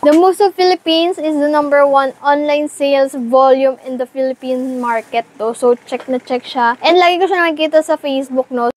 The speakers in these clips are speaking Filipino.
The Muso Philippines is the #1 online sales volume in the Philippine market, to. So, check na check siya. And lagi ko siya nakikita sa Facebook, no?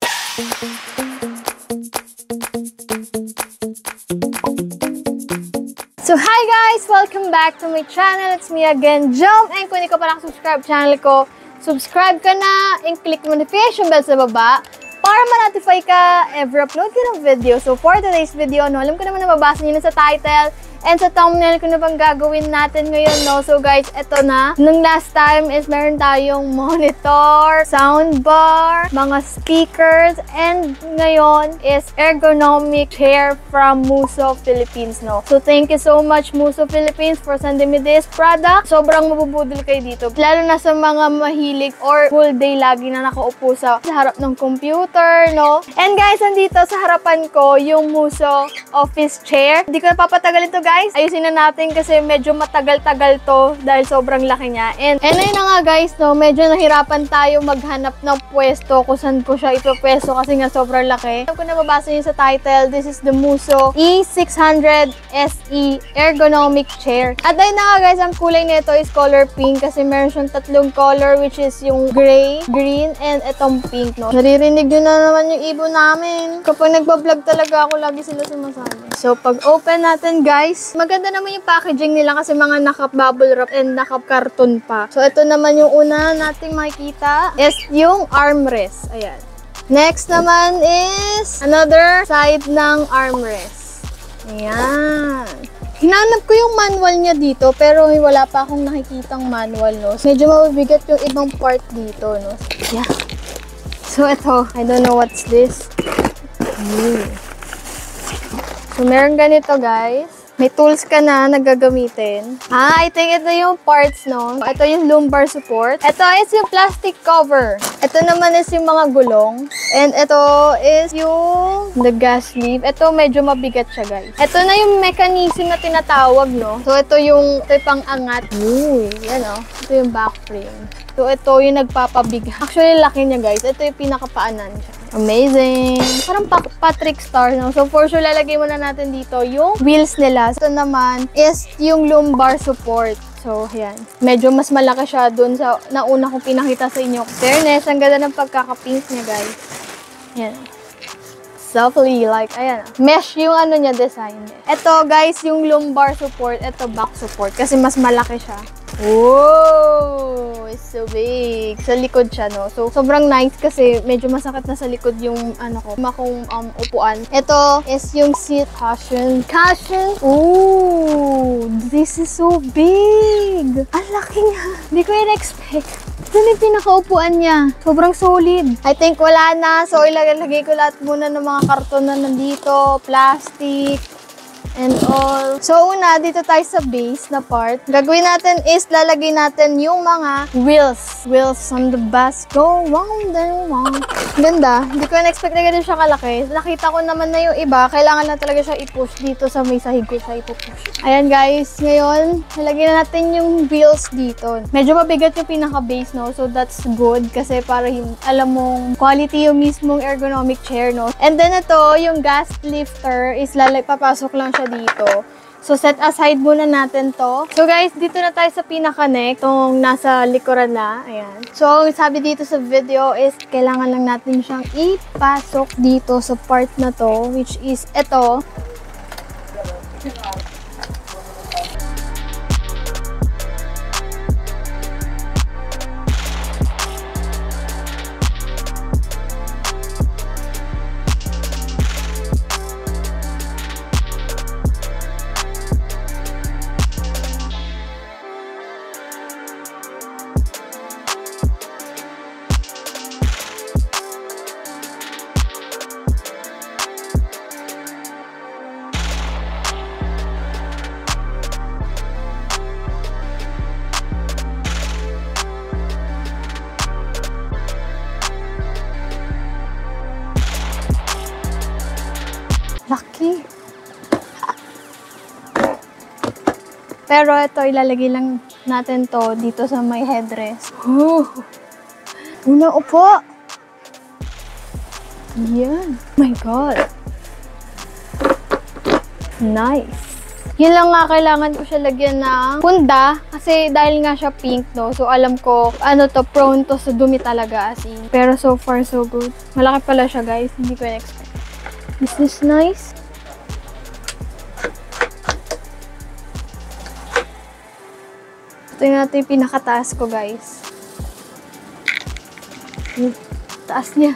So, hi guys! Welcome back to my channel. It's me again, Jom. And kung hindi ka pa nakasubscribe sa channel ko, subscribe ka na and click notification bell sa baba para ma-notify ka every upload ko ng video. So, for today's video, no, alam ko naman na mabasa nyo na sa title and sa thumbnail ko na bang gagawin natin ngayon, no? So, guys, eto na. Nung last time is meron tayong monitor, soundbar, mga speakers, and ngayon is ergonomic chair from Muso Philippines, no? So, thank you so much, Muso Philippines, for sending me this product. Sobrang mabubudol kayo dito. Lalo na sa mga mahilig or full day lagi na nakaupo sa harap ng computer, no? And guys, andito sa harapan ko yung Muso office chair. Hindi ko na papatagalin to, guys. Ayusin na natin kasi medyo matagal-tagal to dahil sobrang laki niya. And ayun na nga, guys, no, medyo nahirapan tayo maghanap ng pwesto kung saan ko siya ipapwesto kasi nga sobrang laki. Kung nababasa niyo sa title, this is the Muso E600 SE ergonomic chair. At ayun na nga, guys, ang kulay nito is color pink kasi meron siyang tatlong color which is yung gray, green, and itong pink, no. Naririnig nyo na naman yung ibon namin. Kapag nagbablog talaga ako, lagi sila sumasabi. So, pag open natin, guys, maganda naman yung packaging nila kasi mga naka-bubble wrap and naka-karton pa. So, ito naman yung una nating makikita is yung armrest. Ayan. Next naman is another side ng armrest. Ayan. Hinanap ko yung manual niya dito pero wala pa akong nakikitang manual, no. Medyo mabibigat yung ibang part dito, no. Yeah. So, ito. I don't know what's this. So, meron ganito, guys. May tools ka na nagagamitin. I think ito yung parts, no? Ito yung lumbar support. Ito is yung plastic cover. Ito naman is yung mga gulong. And ito is yung the gas sleeve. Ito medyo mabigat siya, guys. Ito na yung mechanism na tinatawag, no? So, ito yung pang-angat. Yan, no? Ito yung back frame. So, ito yung nagpapabigat. Actually, laki niya, guys. Ito yung pinakapaanan siya. Amazing! Parang Patrick Star, no? So, for sure, lalagay muna natin dito yung wheels nila. Ito naman is yung lumbar support. So, yan. Medyo mas malaki siya dun sa nauna kong pinakita sa inyo. Fairness, ang ganda ng pagkaka-pink niya, guys. Yan. Softly, like, ayan. Mesh yung ano niya, design niya. Ito, guys, yung lumbar support. Ito, back support. Kasi mas malaki siya. Whoa! It's so big. Sa likod siya, no? So, sobrang nice kasi medyo masakit na sa likod yung, ano ko, makong upuan. Ito is yung seat cushion. Cushion! Ooh! This is so big! Ang laki nga! Hindi ko in-expect. Ito na yung pinakaupuan niya. Sobrang solid. I think wala na. So, ilagay ko lahat muna ng mga karton na nandito. Plastic. And all. So, una, dito tayo sa base na part. Gagawin natin is lalagay natin yung mga wheels. Wheels on the bus. Go round and round. Ganda. Hindi ko na-expect na ganun siya kalaki. Nakita ko naman na yung iba. Kailangan na talaga siya i-push dito sa may sahig ko siya ipupush. Ayan, guys. Ngayon, lalagay na natin yung wheels dito. Medyo mabigat yung pinaka-base, no? So, that's good. Kasi para alam mong quality yung mismong ergonomic chair, no? And then ito, yung gas lifter is papasok lang siya dito. So, set aside muna natin to. So, guys, dito na tayo sa pinaka-neck. Itong nasa likuran na. Ayan. So, sabi dito sa video is kailangan lang natin siyang ipasok dito sa part na to, which is ito. Lucky. Pero ito, ilalagay lang natin to dito sa may headrest. Una, upo. Yan. Oh my God. Nice. Yun lang nga, kailangan ko siya lagyan ng punda. Kasi dahil nga siya pink, no? So, alam ko, ano to, prone to sa dumi talaga as in. Pero so far, so good. Malaki pala siya, guys. Hindi ko na-expect. Is this nice? Ito yung natin yung pinakataas ko, guys. Taas niya.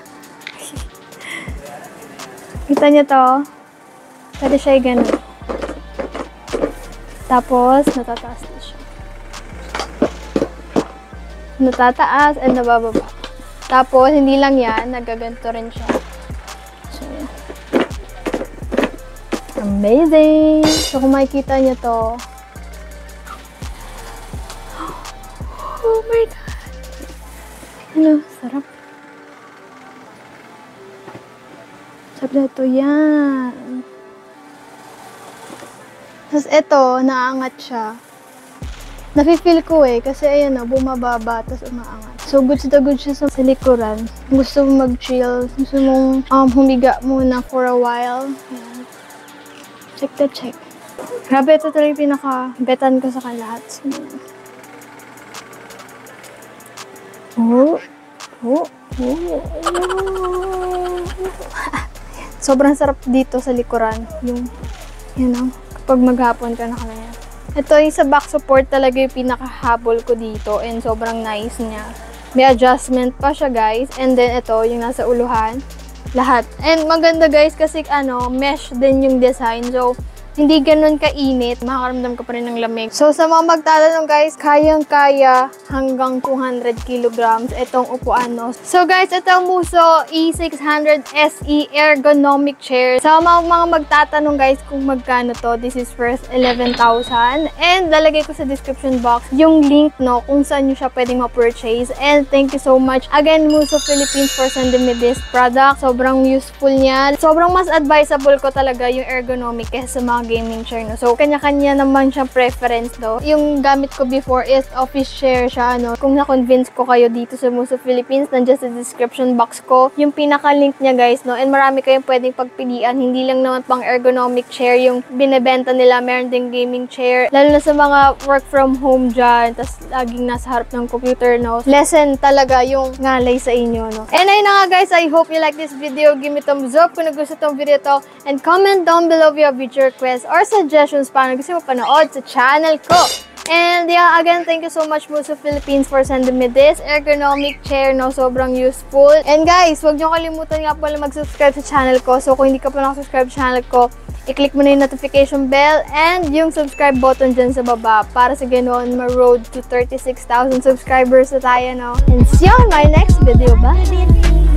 Kita niyo to? Pwede siya yung ganun. Tapos, natataas na siya. Natataas and nabababa. Tapos, hindi lang yan. Nagaganto rin siya. So, yeah. Amazing! So, kung makikita niyo to. Oh my God! Ano? Sarap. Sarap na ito. Yan. Tapos ito, naaangat siya. Nafe-feel ko kasi ayan bumababa, tapos umaangat. So, good to good siya sa likuran. Gusto mo mag-chill, gusto mong humiga muna for a while. Ayan. Check the check. Grabe, ito talaga yung pinaka-betan ko sa kalahat. So, sobrang sarap dito sa likuran. Yung, pag maghapon ka na kaya. Ito yung sa back support talaga yung pinakahabol ko dito and sobrang nice niya. May adjustment pa siya, guys. And then ito yung nasa uluhan. Lahat. And maganda, guys, kasi mesh din yung design. So, hindi ganun kainit. Makakaramdam ka pa rin ng lamig. So, sa mga magtatanong, guys, kayang-kaya hanggang 200 kilograms itong upuan, no? So, guys, ito ang Muso E600 SE ergonomic chair. Sa mga magtatanong, guys, kung magkano to, this is first 11,000. And lalagay ko sa description box yung link, no, kung saan nyo siya pwedeng ma-purchase. And thank you so much again, Muso Philippines, for sending me this product. Sobrang useful niya. Sobrang mas advisable ko talaga yung ergonomic kaysa sa mga gaming chair, no? So, kanya-kanya naman siyang preference, no? Yung gamit ko before is office chair siya, no? Kung na-convince ko kayo dito sa Muso Philippines, nandiyan sa description box ko yung pinaka-link niya, guys, no? And marami kayong pwedeng pagpilian. Hindi lang naman pang ergonomic chair yung binebenta nila. Meron ding gaming chair. Lalo na sa mga work from home dyan, tas laging nasa harap ng computer, no? Lesson talaga yung ngalay sa inyo, no? And ayun na nga, guys. I hope you like this video. Give me thumbs up kung nagusto tong video to. And comment down below if you have future requests or suggestions paano gusto mo panood sa channel ko. And yeah, again, thank you so much, Muso Philippines, for sending me this ergonomic chair, no? Sobrang useful. And guys, huwag niyo kalimutan nga pala mag-subscribe sa channel ko. So, kung hindi ka pa nakasubscribe sa channel ko, i-click mo na yung notification bell and yung subscribe button dyan sa baba para sa ganoon ma-road to 36,000 subscribers na tayo, no? And see you on my next video. Bye!